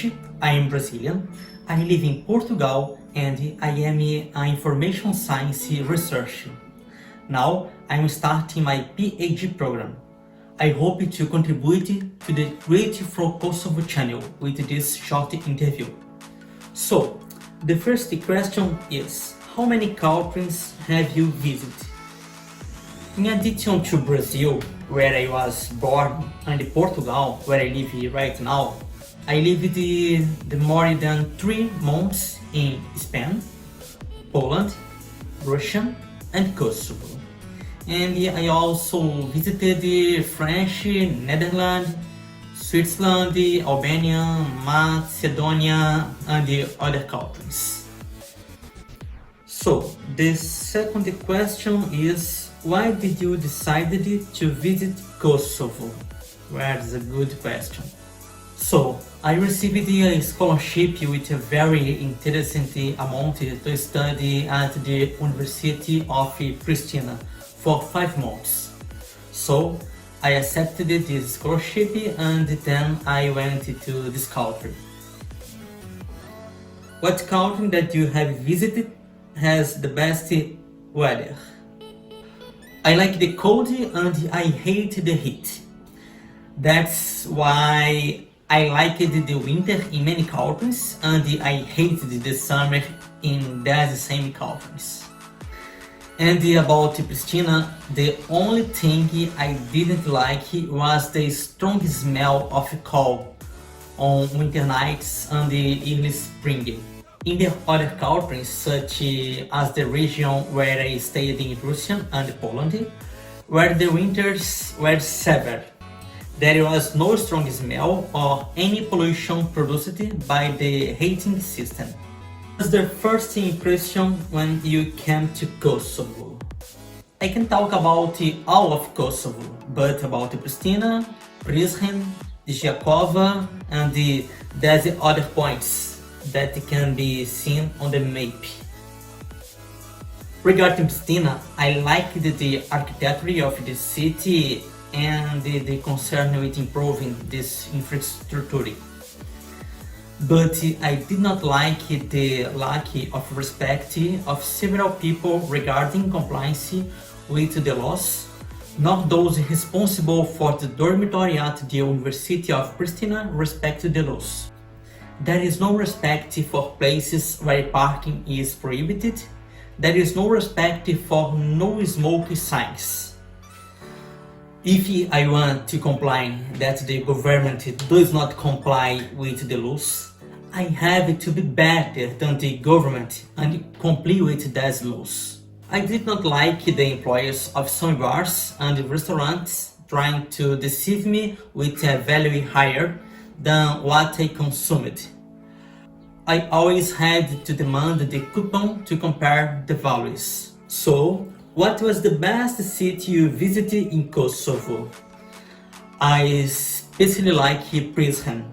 age, I am Brazilian, I live in Portugal, and I am an information science researcher. Now I'm starting my PhD program. I hope to contribute to the Great from Kosovo channel with this short interview. So, the first question is, how many countries have you visited? In addition to Brazil, where I was born, and Portugal, where I live right now, I lived the more than 3 months in Spain, Poland, Russia, and Kosovo. And I also visited France, Netherlands, Switzerland, Albania, Macedonia, and the other countries. So, the second question is, why did you decide to visit Kosovo? Well, that's a good question. So, I received a scholarship with a very interesting amount to study at the University of Pristina for 5 months. So, I accepted this scholarship and then I went to this country. What country that you have visited has the best weather? I like the cold and I hate the heat. That's why I liked the winter in many countries and I hated the summer in those same countries. And about Pristina, the only thing I didn't like was the strong smell of coal on winter nights and the early spring. In the other countries, such as the region where I stayed in Russia and Poland, where the winters were severe, there was no strong smell or any pollution produced by the heating system. What was the first impression when you came to Kosovo? I can talk about all of Kosovo, but about Pristina, Prizren, Jakova, and there's other points that can be seen on the map. Regarding Pristina, I liked the architecture of the city and the concern with improving this infrastructure. But I did not like the lack of respect of several people regarding compliance with the laws, nor those responsible for the dormitory at the University of Pristina respect the laws. There is no respect for places where parking is prohibited. There is no respect for no smoke signs. If I want to complain that the government does not comply with the laws, I have to be better than the government and comply with those laws. I did not like the employees of some bars and restaurants trying to deceive me with a value higher than what I consumed. I always had to demand the coupon to compare the values. So, what was the best city you visited in Kosovo? I especially like Prizren.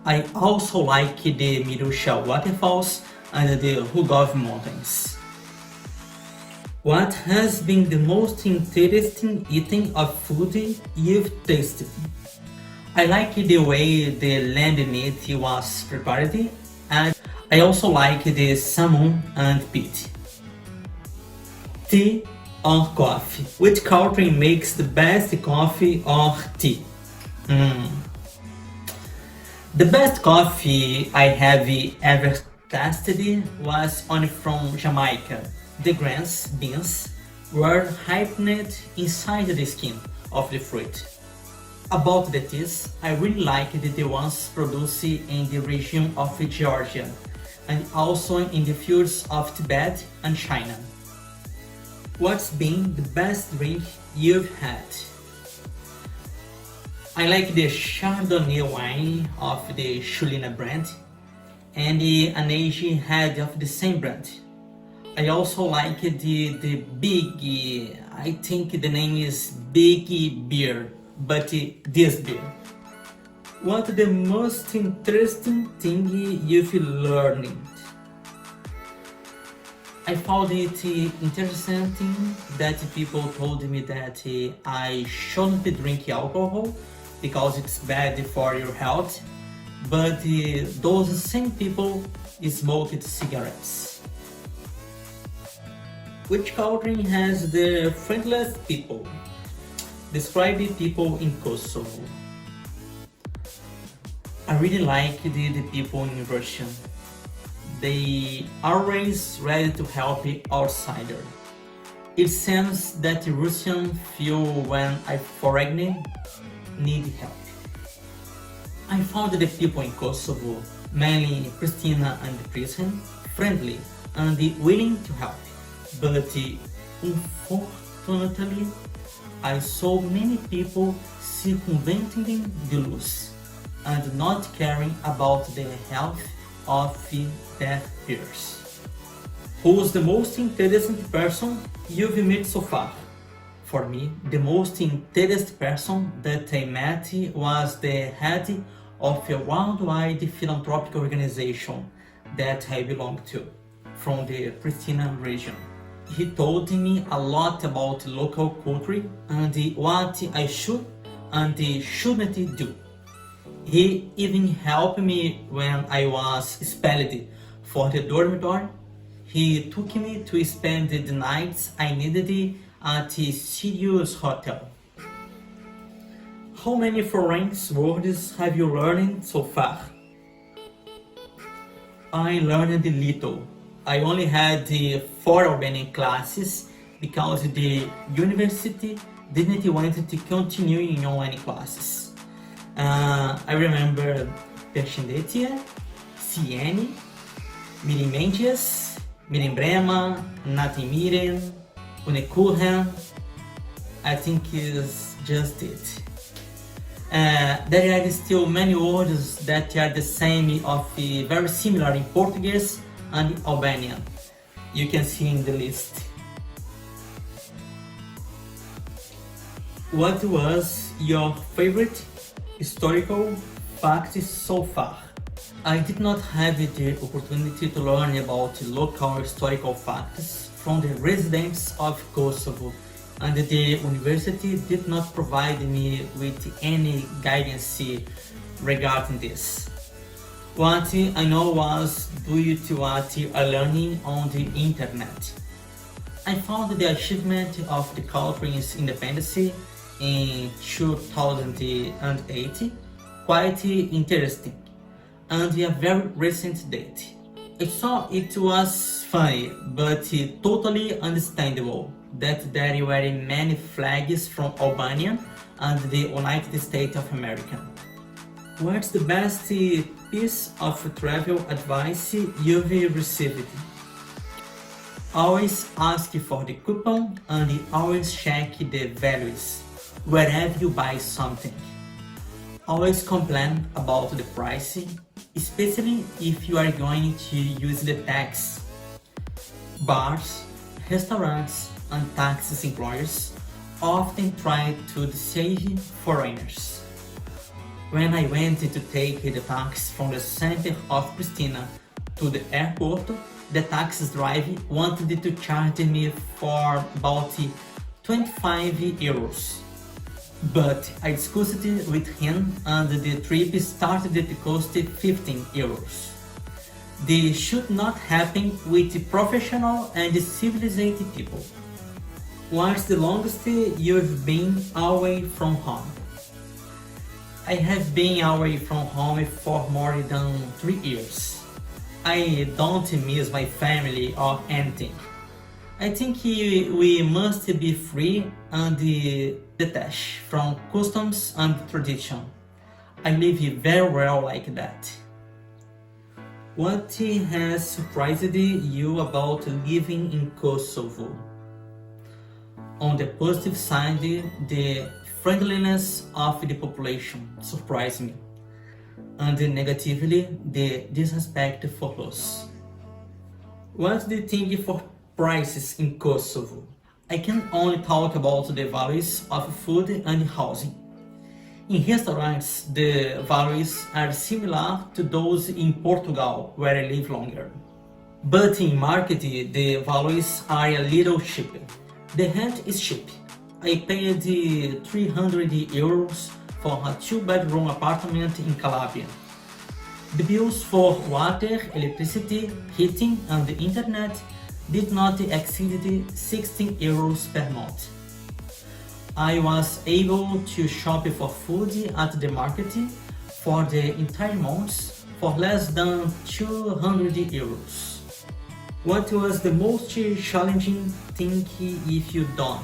I also like the Mirusha waterfalls and the Rugov mountains. What has been the most interesting eating of food you've tasted? I like the way the lamb meat was prepared, and I also like the salmon and pit. Tea or coffee? Which country makes the best coffee or tea? The best coffee I have ever tasted was only from Jamaica. The beans were ripened inside the skin of the fruit. About the teas, I really liked the ones produced in the region of Georgia and also in the fields of Tibet and China. What's been the best drink you've had? I like the Chardonnay wine of the Chulina brand and an Asian head of the same brand. I also like the big, I think the name is Big Beer, but this beer. What the most interesting thing you've learned? I found it interesting that people told me that I shouldn't drink alcohol because it's bad for your health, but those same people smoked cigarettes. Which country has the friendliest people? Describe the people in Kosovo. I really like the people in Russia. They are always ready to help the outsider. It seems that the Russians feel when a foreigner need help. I found the people in Kosovo, mainly Pristina and Prison, friendly and willing to help. But unfortunately, I saw many people circumventing the laws and not caring about the health of their peers. Who's the most interesting person you've met so far? For me, the most interesting person that I met was the head of a worldwide philanthropic organization that I belong to, from the Pristina region. He told me a lot about local culture and what I should and shouldn't do. He even helped me when I was expelled for the dormitory. He took me to spend the nights I needed at a serious hotel. How many foreign words have you learned so far? I learned little. I only had 4 Albanian classes because the university didn't want to continue in online classes. I remember Perchendetia, Sieni, Mirim Mendes, Mirim Brema, Natin Miren, Unekuchen. I think is just it. There are still many words that are the same of very similar in Portuguese and Albanian. You can see in the list. What was your favorite historical fact so far? I did not have the opportunity to learn about local historical facts from the residents of Kosovo, and the university did not provide me with any guidance regarding this. What I know was due to what I learned on the internet. I found the achievement of the country's independence in 2008 quite interesting and a very recent date. I saw it was funny but totally understandable that there were many flags from Albania and the United States of America. What's the best piece of travel advice you've received? Always ask for the coupon and always check the values wherever you buy something. Always complain about the price, especially if you are going to use the tax. Bars, restaurants, and taxi employers often try to deceive foreigners. When I went to take the taxi from the center of Pristina to the airport, the taxi driver wanted to charge me for about 25 euros. But I discussed it with him and the trip started to cost 15 euros. This should not happen with professional and civilized people. What's the longest you've been away from home? I have been away from home for more than 3 years. I don't miss my family or anything. I think we must be free and detached from customs and tradition. I live very well like that. What has surprised you about living in Kosovo? On the positive side, the friendliness of the population surprised me, and negatively, the disrespect for us. What do you think for prices in Kosovo? I can only talk about the values of food and housing. In restaurants, the values are similar to those in Portugal, where I live longer. But in market, the values are a little cheaper. The rent is cheap. I paid 300 euros for a 2-bedroom apartment in Calabria. The bills for water, electricity, heating and the internet did not exceed 16 euros per month. I was able to shop for food at the market for the entire month for less than 200 euros. What was the most challenging thing if you done?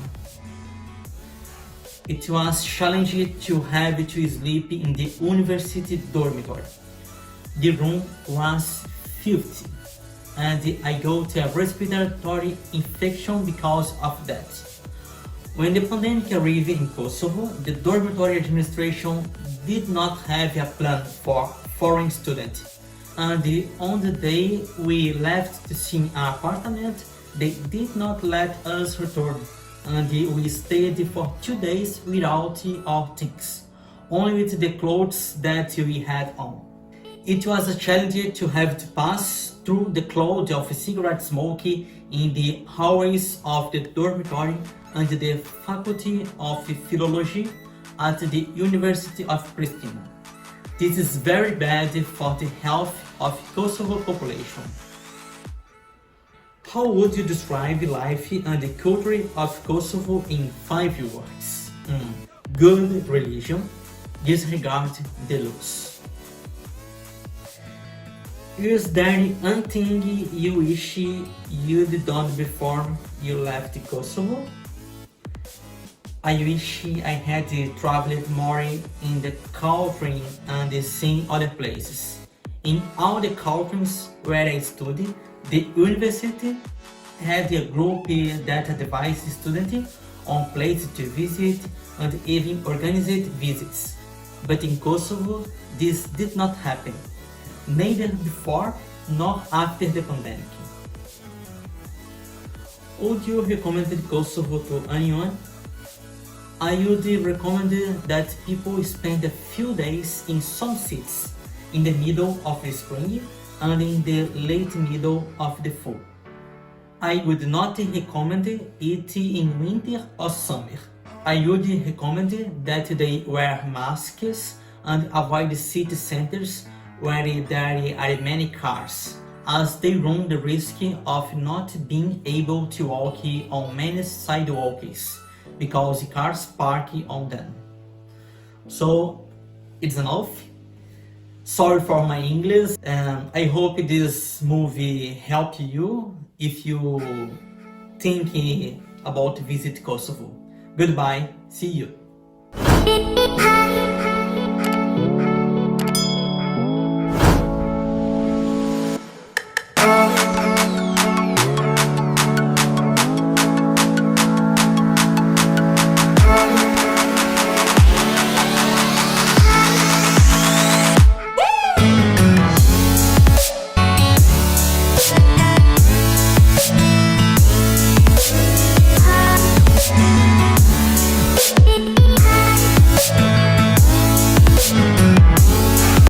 It was challenging to have to sleep in the university dormitory. The room was filthy and I got a respiratory infection because of that. When the pandemic arrived in Kosovo, the dormitory administration did not have a plan for foreign students. And on the day we left the same apartment, they did not let us return. And we stayed for 2 days without our things, only with the clothes that we had on. It was a challenge to have to pass through the cloud of cigarette smoke in the hallways of the dormitory and the Faculty of Philology at the University of Pristina. This is very bad for the health of Kosovo population. How would you describe life and the culture of Kosovo in 5 words? Good religion, disregard the laws. Is there anything you wish you'd done before you left Kosovo? I wish I had traveled more in the country and seen other places. In all the countries where I studied, the university had a group that advised students on places to visit and even organized visits. But in Kosovo, this did not happen, neither before nor after the pandemic. Would you recommend Kosovo to anyone? I would recommend that people spend a few days in some cities in the middle of the spring and in the late middle of the fall. I would not recommend it in winter or summer. I would recommend that they wear masks and avoid city centers where there are many cars, as they run the risk of not being able to walk on many sidewalks because cars park on them. So it's enough. Sorry for my English. I hope this movie helped you if you think about visit Kosovo. Goodbye. See you.